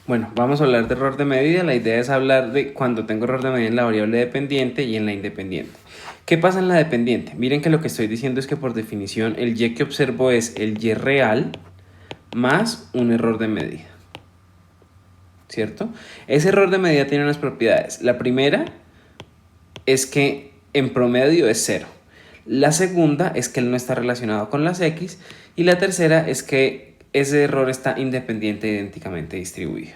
Bueno, vamos a hablar de error de medida. La idea es hablar de cuando tengo error de medida en la variable dependiente y en la independiente. ¿Qué pasa en la dependiente? Miren que lo que estoy diciendo es que por definición el y que observo es el y real más un error de medida, ¿cierto? Ese error de medida tiene unas propiedades. La primera es que en promedio es 0. La segunda es que él no está relacionado con las x. Y la tercera es que ese error está independiente e idénticamente distribuido.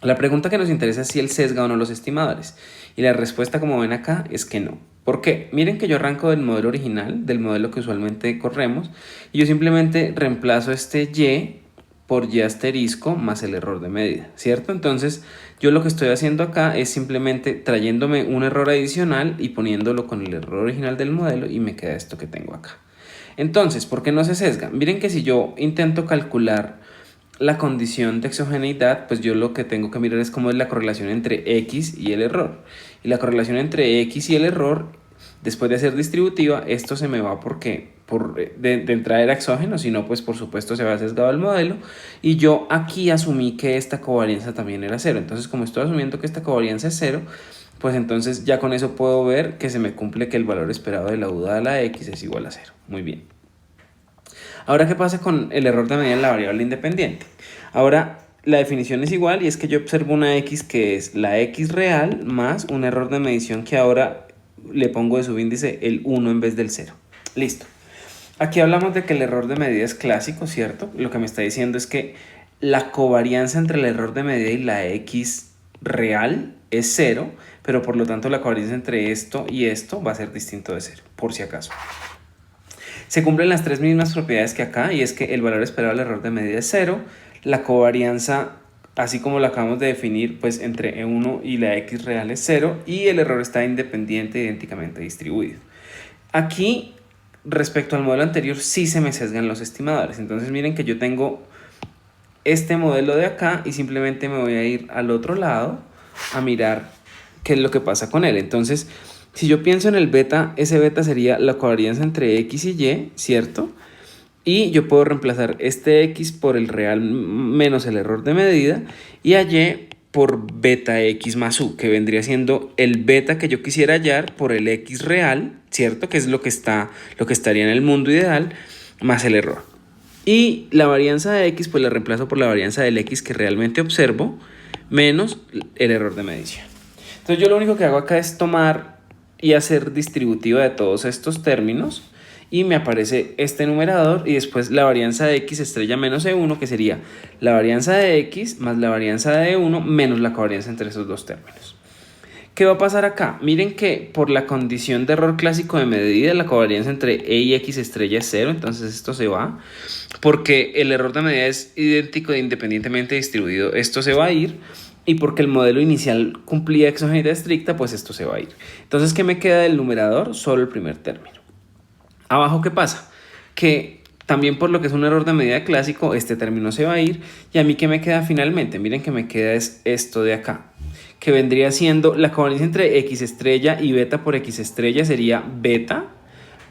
La pregunta que nos interesa es si él sesga o no los estimadores. Y la respuesta, como ven acá, es que no. ¿Por qué? Miren que yo arranco del modelo original, del modelo que usualmente corremos, y yo simplemente reemplazo este y por y asterisco más el error de medida, ¿cierto? Entonces, yo lo que estoy haciendo acá es simplemente trayéndome un error adicional y poniéndolo con el error original del modelo y me queda esto que tengo acá. Entonces, ¿por qué no se sesga? Miren que si yo intento calcular la condición de exogeneidad, pues yo lo que tengo que mirar es cómo es la correlación entre x y el error. Y la correlación entre x y el error, después de ser distributiva, esto se me va porque de entrada era exógeno, si no, pues por supuesto se va sesgado el modelo. Y yo aquí asumí que esta covarianza también era 0. Entonces, como estoy asumiendo que esta covarianza es 0, pues entonces ya con eso puedo ver que se me cumple que el valor esperado de la u dada a la x es igual a 0. Muy bien. Ahora, ¿qué pasa con el error de medida en la variable independiente? Ahora, la definición es igual y es que yo observo una x que es la x real más un error de medición que ahora le pongo de subíndice el 1 en vez del 0. Listo. Aquí hablamos de que el error de medida es clásico, ¿cierto? Lo que me está diciendo es que la covarianza entre el error de medida y la x real es 0, pero por lo tanto la covarianza entre esto y esto va a ser distinto de 0, por si acaso. Se cumplen las tres mismas propiedades que acá, y es que el valor esperado del error de medida es 0, la covarianza, así como la acabamos de definir, pues entre E1 y la x real es 0, y el error está independiente e idénticamente distribuido. Aquí, respecto al modelo anterior, sí se me sesgan los estimadores. Entonces miren que yo tengo este modelo de acá y simplemente me voy a ir al otro lado a mirar qué es lo que pasa con él. Entonces, si yo pienso en el beta, ese beta sería la covarianza entre x y y, ¿cierto? Y yo puedo reemplazar este x por el real menos el error de medida y a y por beta x más u, que vendría siendo el beta que yo quisiera hallar por el x real, ¿cierto? Que es lo que estaría en el mundo ideal, más el error. Y la varianza de x, pues la reemplazo por la varianza del x que realmente observo, menos el error de medición. Entonces yo lo único que hago acá es tomar y hacer distributiva de todos estos términos y me aparece este numerador y después la varianza de x estrella menos E1, que sería la varianza de x más la varianza de E1 menos la covarianza entre esos dos términos. ¿Qué va a pasar acá? Miren que por la condición de error clásico de medida, la covarianza entre E y X estrella es 0, entonces esto se va. Porque el error de medida es idéntico e independientemente distribuido, esto se va a ir. Y porque el modelo inicial cumplía exogeneidad estricta, pues esto se va a ir. Entonces, ¿qué me queda del numerador? Solo el primer término. Abajo, ¿qué pasa? Que también por lo que es un error de medida clásico, este término se va a ir. Y a mí, ¿qué me queda finalmente? Miren que me queda es esto de acá, que vendría siendo la covarianza entre x estrella y beta por x estrella sería beta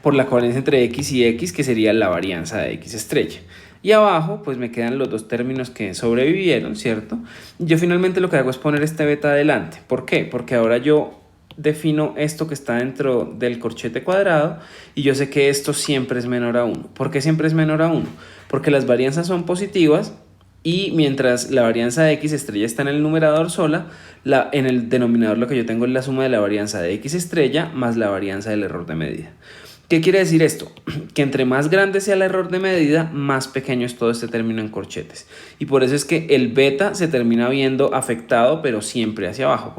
por la covarianza entre x y x, que sería la varianza de x estrella. Y abajo pues me quedan los dos términos que sobrevivieron, ¿cierto? Yo finalmente lo que hago es poner este beta adelante. ¿Por qué? Porque ahora yo defino esto que está dentro del corchete cuadrado y yo sé que esto siempre es menor a 1. ¿Por qué siempre es menor a 1? Porque las varianzas son positivas y mientras la varianza de x estrella está en el numerador sola, en el denominador lo que yo tengo es la suma de la varianza de x estrella más la varianza del error de medida. ¿Qué quiere decir esto? Que entre más grande sea el error de medida, más pequeño es todo este término en corchetes. Y por eso es que el beta se termina viendo afectado, pero siempre hacia abajo.